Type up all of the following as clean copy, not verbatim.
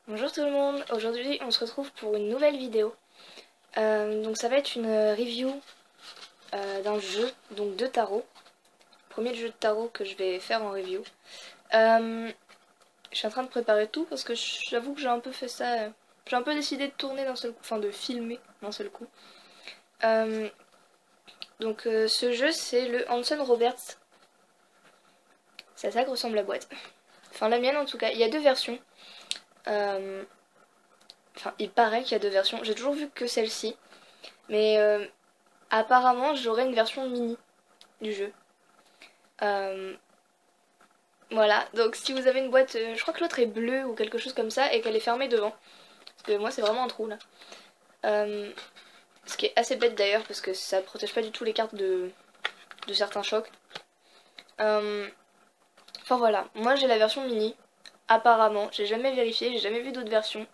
Bonjour tout le monde, aujourd'hui on se retrouve pour une nouvelle vidéo. Donc ça va être une review d'un jeu, donc de tarot. Premier jeu de tarot que je vais faire en review. Je suis en train de préparer tout parce que j'avoue que j'ai un peu fait ça, j'ai un peu décidé de tourner d'un seul coup, enfin de filmer d'un seul coup. Ce jeu c'est le Hanson Roberts. C'est à ça que ressemble la boîte. Enfin la mienne en tout cas, il y a deux versions. Enfin, il paraît qu'il y a deux versions. J'ai toujours vu que celle-ci. Mais apparemment, j'aurai une version mini du jeu. Euh, voilà, donc si vous avez une boîte, je crois que l'autre est bleue ou quelque chose comme ça, et qu'elle est fermée devant. Parce que moi, c'est vraiment un trou là. Euh, Ce qui est assez bête d'ailleurs, parce que ça protège pas du tout les cartes de certains chocs. Enfin voilà, moi j'ai la version mini. Apparemment, j'ai jamais vérifié, j'ai jamais vu d'autres versions.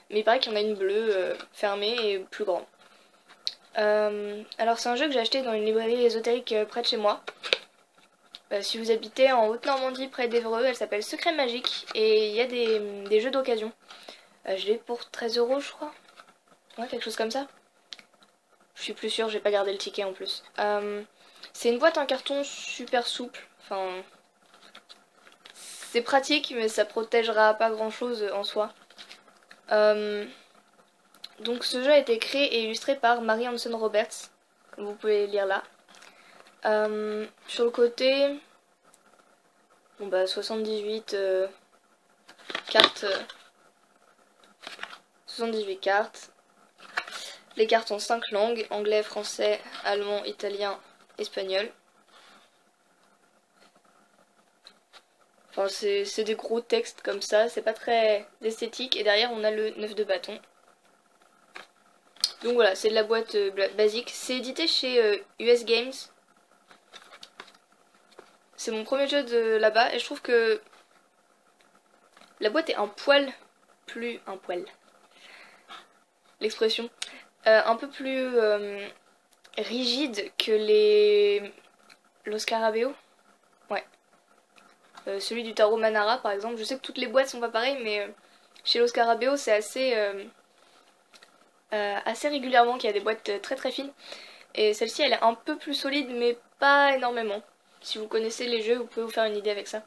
Mais il paraît qu'il y en a une bleue fermée et plus grande. Alors c'est un jeu que j'ai acheté dans une librairie ésotérique près de chez moi. Si vous habitez en Haute-Normandie près d'Évreux, elle s'appelle Secret Magique et il y a des jeux d'occasion. Je l'ai pour 13 € je crois. Ouais, quelque chose comme ça. Je suis plus sûre, j'ai pas gardé le ticket en plus. C'est une boîte en carton super souple. Enfin, c'est pratique mais ça protégera pas grand chose en soi. Donc ce jeu a été créé et illustré par Mary Hanson Roberts, comme vous pouvez lire là. Sur le côté, bon bah 78 cartes, 78 cartes. Les cartes ont 5 langues, anglais, français, allemand, italien, espagnol. Enfin c'est des gros textes comme ça, c'est pas très esthétique. Et derrière on a le 9 de bâton. Donc voilà, c'est de la boîte basique. C'est édité chez US Games. C'est mon premier jeu de là-bas et je trouve que la boîte est un poil plus... un poil. L'expression. Un peu plus rigide que Los Scarabeo. Ouais. Celui du tarot Manara par exemple. Je sais que toutes les boîtes sont pas pareilles, mais chez Los Scarabeo c'est assez régulièrement qu'il y a des boîtes très très fines. Et celle-ci elle est un peu plus solide, mais pas énormément. Si vous connaissez les jeux, vous pouvez vous faire une idée avec ça.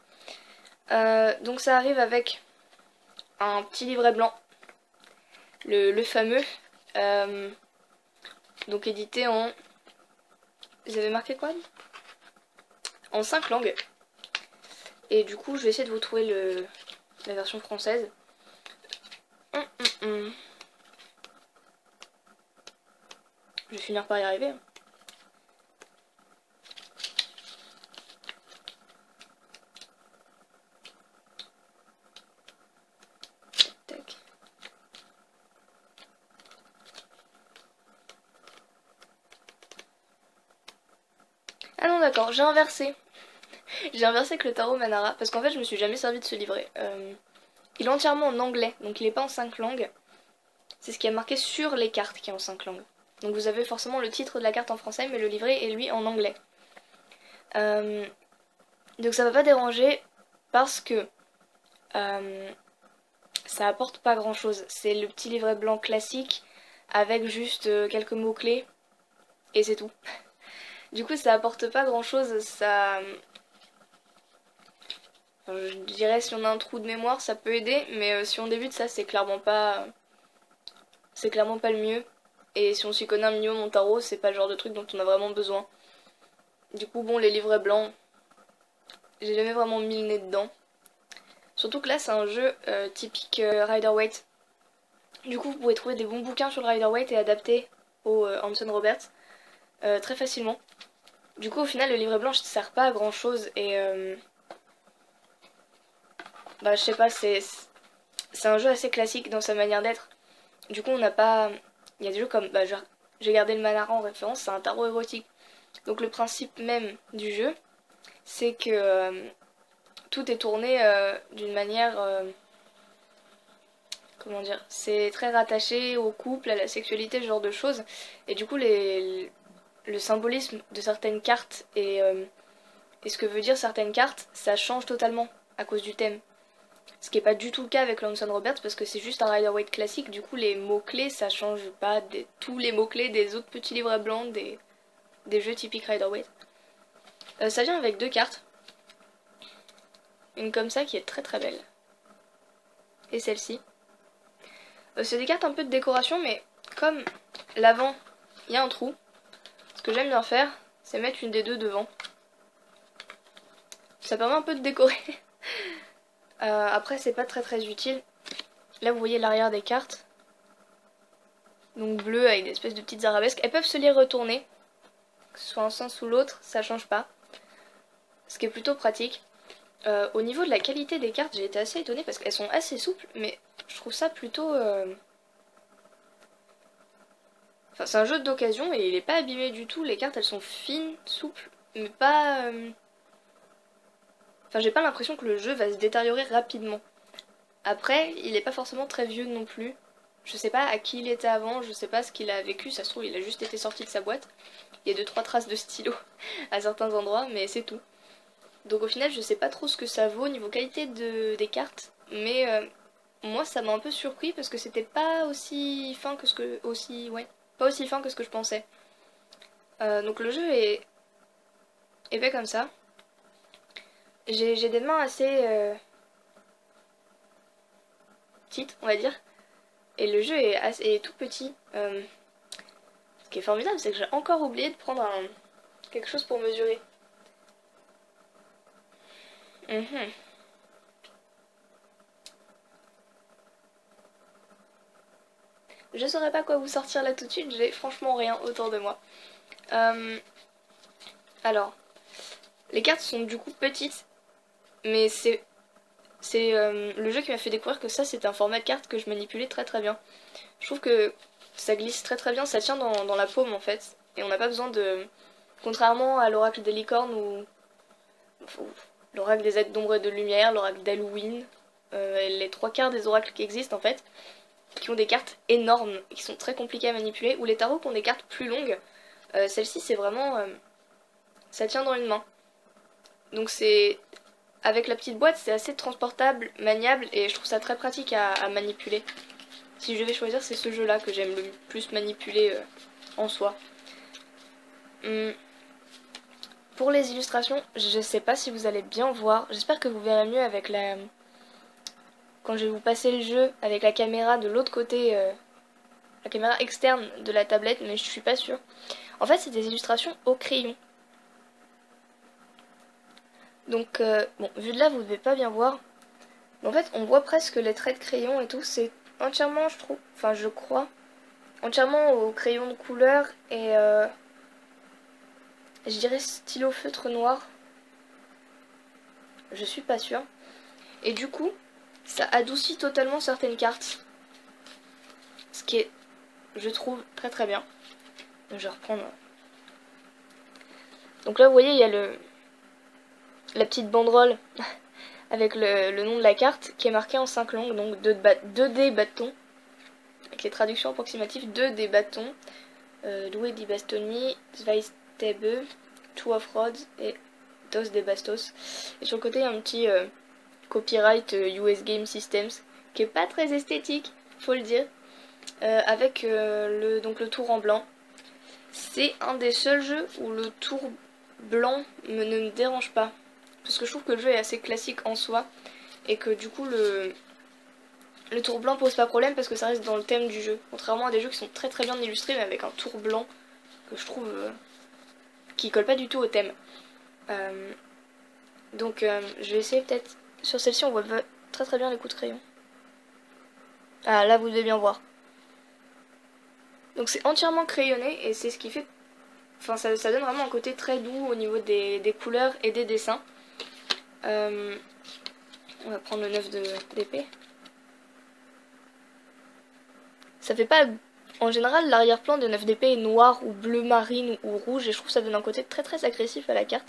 Donc ça arrive avec un petit livret blanc, le fameux, donc édité en... Vous avez marqué quoi? En 5 langues. Et du coup je vais essayer de vous trouver la version française. Je vais finir par y arriver. Tac. Ah non d'accord, j'ai inversé. J'ai inversé avec le tarot Manara parce qu'en fait je me suis jamais servi de ce livret. Il est entièrement en anglais, donc il n'est pas en 5 langues. C'est ce qui est marqué sur les cartes qui est en 5 langues. Donc vous avez forcément le titre de la carte en français, mais le livret est lui en anglais. Donc ça va pas déranger parce que ça apporte pas grand chose. C'est le petit livret blanc classique avec juste quelques mots-clés et c'est tout. Du coup ça apporte pas grand chose, ça... Enfin, je dirais si on a un trou de mémoire ça peut aider, mais si on débute ça c'est clairement pas... C'est clairement pas le mieux. Et si on s'y connaît un minimum en tarot, c'est pas le genre de truc dont on a vraiment besoin. Du coup bon, les livrets blancs, j'ai jamais vraiment mis le nez dedans. Surtout que là c'est un jeu typique Rider-Waite. Du coup vous pouvez trouver des bons bouquins sur le Rider-Waite et adapter au Hanson Roberts très facilement. Du coup au final le livret blanc ne sert pas à grand chose et bah je sais pas, c'est un jeu assez classique dans sa manière d'être. Du coup on n'a pas... Il y a des jeux comme... Bah j'ai gardé le Manara en référence, c'est un tarot érotique. Donc le principe même du jeu, c'est que tout est tourné d'une manière... comment dire, c'est très rattaché au couple, à la sexualité, ce genre de choses. Et du coup, le symbolisme de certaines cartes et ce que veut dire certaines cartes, ça change totalement à cause du thème. Ce qui n'est pas du tout le cas avec Lawson Roberts parce que c'est juste un Rider-Waite classique. Du coup, les mots-clés, ça change pas tous les mots-clés des autres petits livres blancs des jeux typiques Rider-Waite. Ça vient avec 2 cartes. Une comme ça qui est très très belle. Et celle-ci. C'est des cartes un peu de décoration, mais comme l'avant, il y a un trou, ce que j'aime bien faire, c'est mettre une des deux devant. Ça permet un peu de décorer. Après, c'est pas très très utile. Là, vous voyez l'arrière des cartes. Donc bleu avec des espèces de petites arabesques. Elles peuvent se les retourner. Que ce soit un sens ou l'autre, ça change pas. Ce qui est plutôt pratique. Au niveau de la qualité des cartes, j'ai été assez étonnée parce qu'elles sont assez souples, mais je trouve ça plutôt... Enfin, c'est un jeu d'occasion et il est pas abîmé du tout. Les cartes, elles sont fines, souples, mais pas... Enfin, j'ai pas l'impression que le jeu va se détériorer rapidement. Après, il est pas forcément très vieux non plus. Je sais pas à qui il était avant, je sais pas ce qu'il a vécu, ça se trouve il a juste été sorti de sa boîte. Il y a 2-3 traces de stylo à certains endroits, mais c'est tout. Donc au final, je sais pas trop ce que ça vaut niveau qualité des cartes, mais moi ça m'a un peu surpris parce que c'était pas aussi fin que ce que pas aussi fin que ce que je pensais. Donc le jeu est fait comme ça. J'ai des mains assez petites, on va dire, et le jeu est tout petit. Ce qui est formidable, c'est que j'ai encore oublié de prendre quelque chose pour mesurer. Mhm. Je saurais pas quoi vous sortir là tout de suite, j'ai franchement rien autour de moi. Alors, les cartes sont du coup petites, mais c'est le jeu qui m'a fait découvrir que ça c'était un format de carte que je manipulais très très bien. Je trouve que ça glisse très très bien, ça tient dans la paume en fait, et on n'a pas besoin de... Contrairement à l'oracle des licornes ou l'oracle des êtres d'ombre et de lumière, l'oracle d'Halloween, les 3 quarts des oracles qui existent en fait, qui ont des cartes énormes, qui sont très compliquées à manipuler, ou les tarots qui ont des cartes plus longues. Celle-ci, c'est vraiment... ça tient dans une main. Donc c'est... Avec la petite boîte, c'est assez transportable, maniable, et je trouve ça très pratique à manipuler. Si je devais choisir, c'est ce jeu-là que j'aime le plus manipuler en soi. Pour les illustrations, je sais pas si vous allez bien voir. J'espère que vous verrez mieux avec la... Quand je vais vous passer le jeu avec la caméra de l'autre côté, la caméra externe de la tablette, mais je suis pas sûre. En fait, c'est des illustrations au crayon. Donc, bon, vu de là, vous devez pas bien voir. Mais en fait, on voit presque les traits de crayon et tout. C'est entièrement, je trouve, enfin, je crois, entièrement au crayon de couleur et je dirais stylo feutre noir. Je suis pas sûre. Et du coup, ça adoucit totalement certaines cartes. Ce qui est, je trouve, très très bien. Donc, je vais reprendre. Donc là, vous voyez, il y a la petite banderole avec le nom de la carte qui est marqué en 5 langues, donc 2D bâtons, avec les traductions approximatives, 2D bâtons, Due di bastoni, zwei Stäbe, two of rods et dos de bastos. Et sur le côté, il y a un petit copyright US Game Systems qui est pas très esthétique, faut le dire, avec donc le tour en blanc. C'est un des seuls jeux où le tour blanc ne me dérange pas. Parce que je trouve que le jeu est assez classique en soi. Et que du coup le tour blanc pose pas problème parce que ça reste dans le thème du jeu. Contrairement à des jeux qui sont très très bien illustrés mais avec un tour blanc que je trouve qui colle pas du tout au thème. Donc je vais essayer peut-être... Sur celle-ci on voit très très bien les coups de crayon. Ah là vous devez bien voir. Donc c'est entièrement crayonné et c'est ce qui fait... Enfin ça donne vraiment un côté très doux au niveau des couleurs et des dessins. On va prendre le 9 d'épée. Ça fait pas... En général, l'arrière-plan de 9 d'épée est noir ou bleu marine ou rouge et je trouve que ça donne un côté très très agressif à la carte.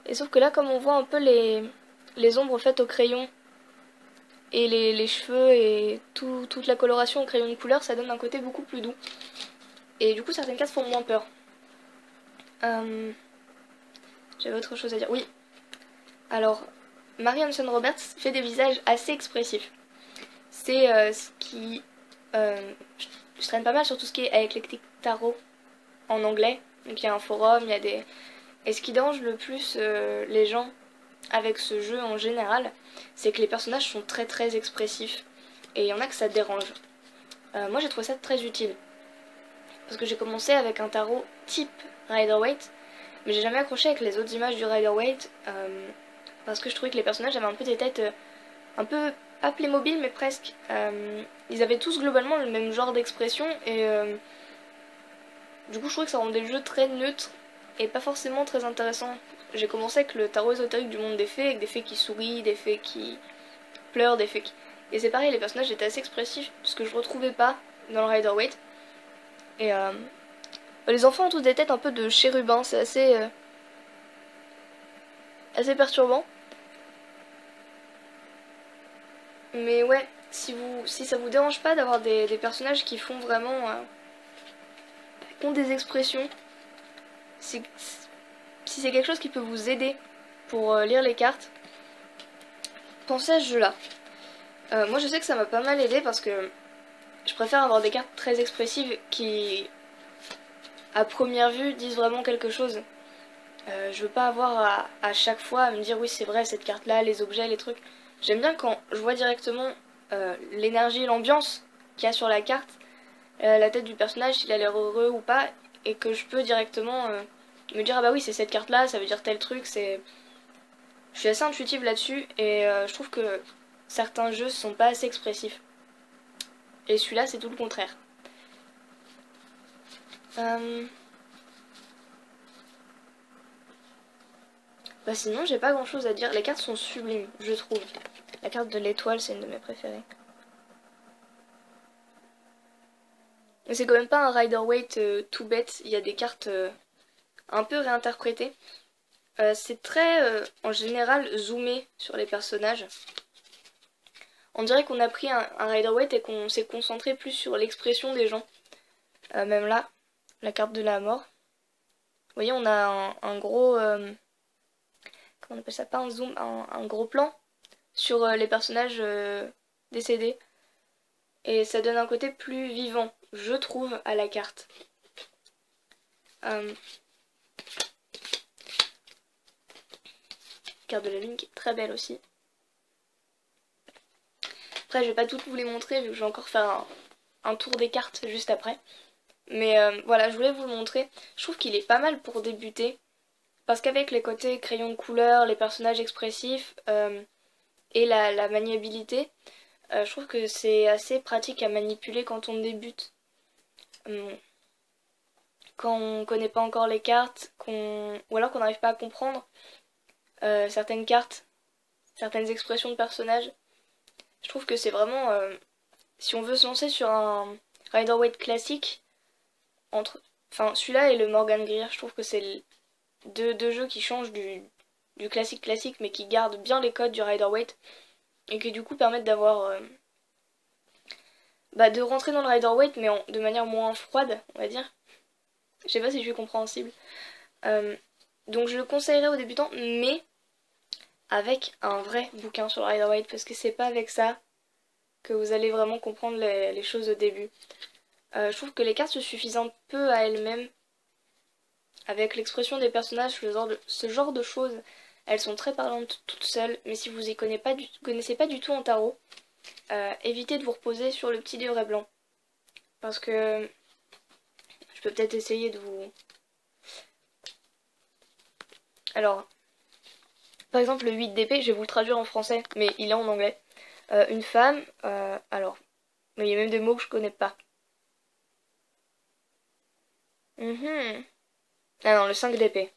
Et sauf que là, comme on voit un peu les ombres faites au crayon et les cheveux et toute la coloration au crayon de couleur, ça donne un côté beaucoup plus doux. Et du coup, certaines cartes font moins peur. J'avais autre chose à dire. Oui. Alors, Mary Hanson Roberts fait des visages assez expressifs. C'est ce qui... je traîne pas mal sur tout ce qui est Eclectic Tarot en anglais. Donc il y a un forum, il y a des... Et ce qui dérange le plus les gens avec ce jeu en général, c'est que les personnages sont très très expressifs. Et il y en a que ça dérange. Moi j'ai trouvé ça très utile. Parce que j'ai commencé avec un tarot type Rider-Waite, mais j'ai jamais accroché avec les autres images du Rider-Waite, parce que je trouvais que les personnages avaient un peu des têtes un peu, pas Playmobil, mais presque. Ils avaient tous globalement le même genre d'expression, et du coup je trouvais que ça rendait le jeu très neutre, et pas forcément très intéressant. J'ai commencé avec le tarot ésotérique du monde des fées, avec des fées qui sourient, des fées qui pleurent, des fées qui... Et c'est pareil, les personnages étaient assez expressifs, ce que je retrouvais pas dans le Rider-Waite. Et les enfants ont tous des têtes un peu de chérubins, c'est assez perturbant. Mais ouais, si ça vous dérange pas d'avoir des personnages qui font vraiment... qui ont des expressions, si c'est quelque chose qui peut vous aider pour lire les cartes, pensez à ce jeu-là. Moi je sais que ça m'a pas mal aidé parce que je préfère avoir des cartes très expressives qui, à première vue, disent vraiment quelque chose. Je veux pas avoir à chaque fois à me dire oui c'est vrai cette carte là, les objets, les trucs. J'aime bien quand je vois directement l'énergie, l'ambiance qu'il y a sur la carte, la tête du personnage, s'il a l'air heureux ou pas, et que je peux directement me dire ah bah oui c'est cette carte là, ça veut dire tel truc, c'est... Je suis assez intuitive là-dessus et je trouve que certains jeux sont pas assez expressifs. Et celui-là c'est tout le contraire. Bah sinon j'ai pas grand chose à dire, les cartes sont sublimes je trouve. La carte de l'étoile c'est une de mes préférées. Mais c'est quand même pas un Rider-Waite tout bête, il y a des cartes un peu réinterprétées. C'est très, en général, zoomé sur les personnages. On dirait qu'on a pris un Rider-Waite et qu'on s'est concentré plus sur l'expression des gens. Même là, la carte de la mort. Vous voyez, on a un gros... comment on appelle ça? Pas un zoom, un gros plan sur les personnages décédés. Et ça donne un côté plus vivant, je trouve, à la carte. Carte de la lune qui est très belle aussi. Après, je vais pas toutes vous les montrer vu que je vais encore faire un tour des cartes juste après. Mais voilà, je voulais vous le montrer. Je trouve qu'il est pas mal pour débuter. Parce qu'avec les côtés crayon de couleur, les personnages expressifs et la maniabilité, je trouve que c'est assez pratique à manipuler quand on débute. Quand on connaît pas encore les cartes, ou alors qu'on n'arrive pas à comprendre certaines cartes, certaines expressions de personnages. Je trouve que c'est vraiment... si on veut se lancer sur un Rider-Waite classique, enfin celui-là et le Morgan Greer, je trouve que c'est deux jeux qui changent du classique mais qui gardent bien les codes du Rider-Waite et qui du coup permettent d'avoir... de rentrer dans le Rider-Waite mais de manière moins froide, on va dire. Je sais pas si je suis compréhensible. Donc je le conseillerais aux débutants, mais avec un vrai bouquin sur le Rider-Waite, parce que c'est pas avec ça que vous allez vraiment comprendre les choses au début. Je trouve que les cartes se suffisent un peu à elles-mêmes. Avec l'expression des personnages, ce genre de choses, elles sont très parlantes toutes seules, mais si vous y connaissez pas du tout en tarot, évitez de vous reposer sur le petit livret blanc. Parce que je peux peut-être essayer de vous... Alors, par exemple le 8 d'épée, je vais vous le traduire en français, mais il est en anglais. Une femme, alors, mais il y a même des mots que je connais pas. Ah non, le 5 d'épée.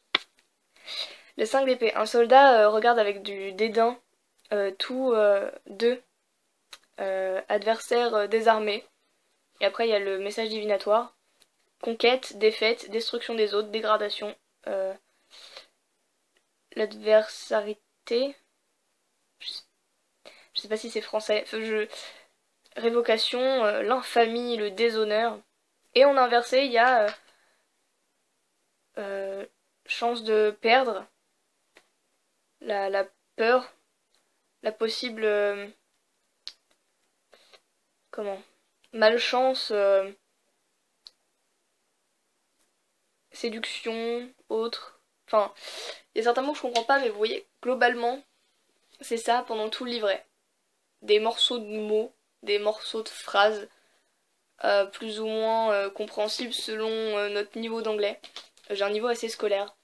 Le 5 d'épée. Un soldat regarde avec du dédain tous deux adversaires désarmés. Et après, il y a le message divinatoire. Conquête, défaite, destruction des autres, dégradation, l'adversarité. Je sais pas si c'est français. Révocation, l'infamie, le déshonneur. Et en inversé, il y a chance de perdre, la peur, la possible comment, malchance, séduction, autre. Enfin, il y a certains mots que je comprends pas, mais vous voyez, globalement, c'est ça pendant tout le livret. Des morceaux de mots, des morceaux de phrases, plus ou moins compréhensibles selon notre niveau d'anglais. J'ai un niveau assez scolaire,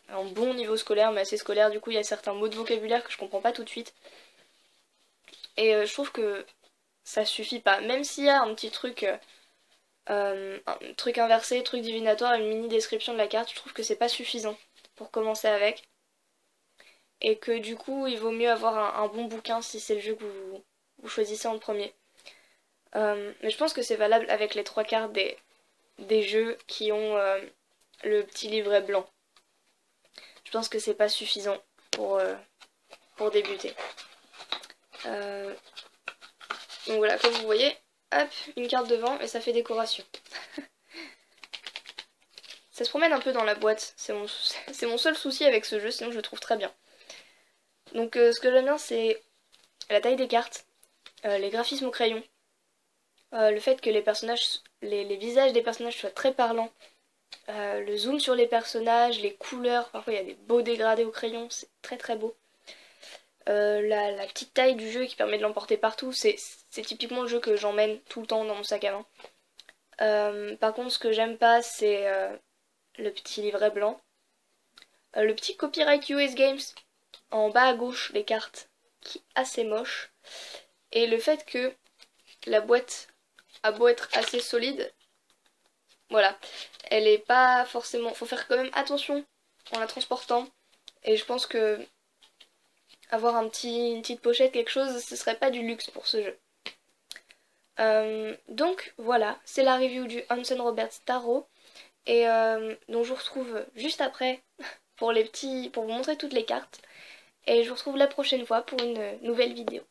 un bon niveau scolaire, mais assez scolaire, du coup il y a certains mots de vocabulaire que je comprends pas tout de suite. Et je trouve que ça suffit pas. Même s'il y a un petit truc, un truc inversé, truc divinatoire, une mini description de la carte, je trouve que c'est pas suffisant pour commencer avec. Et que du coup, il vaut mieux avoir un bon bouquin si c'est le jeu que vous choisissez en premier. Mais je pense que c'est valable avec les trois quarts des jeux qui ont le petit livret blanc. Je pense que c'est pas suffisant pour débuter. Donc voilà, comme vous voyez, hop, une carte devant et ça fait décoration. Ça se promène un peu dans la boîte, c'est mon seul souci avec ce jeu, sinon je le trouve très bien. Donc ce que j'aime bien, c'est la taille des cartes, les graphismes au crayon, le fait que les personnages, les visages des personnages soient très parlants, le zoom sur les personnages, les couleurs, parfois il y a des beaux dégradés au crayon, c'est très très beau. La petite taille du jeu qui permet de l'emporter partout, c'est typiquement le jeu que j'emmène tout le temps dans mon sac à main. Par contre, ce que j'aime pas, c'est le petit livret blanc. Le petit copyright US Games en bas à gauche des cartes, qui est assez moche. Et le fait que la boîte a beau être assez solide, voilà, elle est pas forcément... Faut faire quand même attention en la transportant. Et je pense que avoir une petite pochette, quelque chose, ce serait pas du luxe pour ce jeu. Donc voilà, c'est la review du Hanson Roberts Tarot. Et donc je vous retrouve juste après pour vous montrer toutes les cartes. Et je vous retrouve la prochaine fois pour une nouvelle vidéo.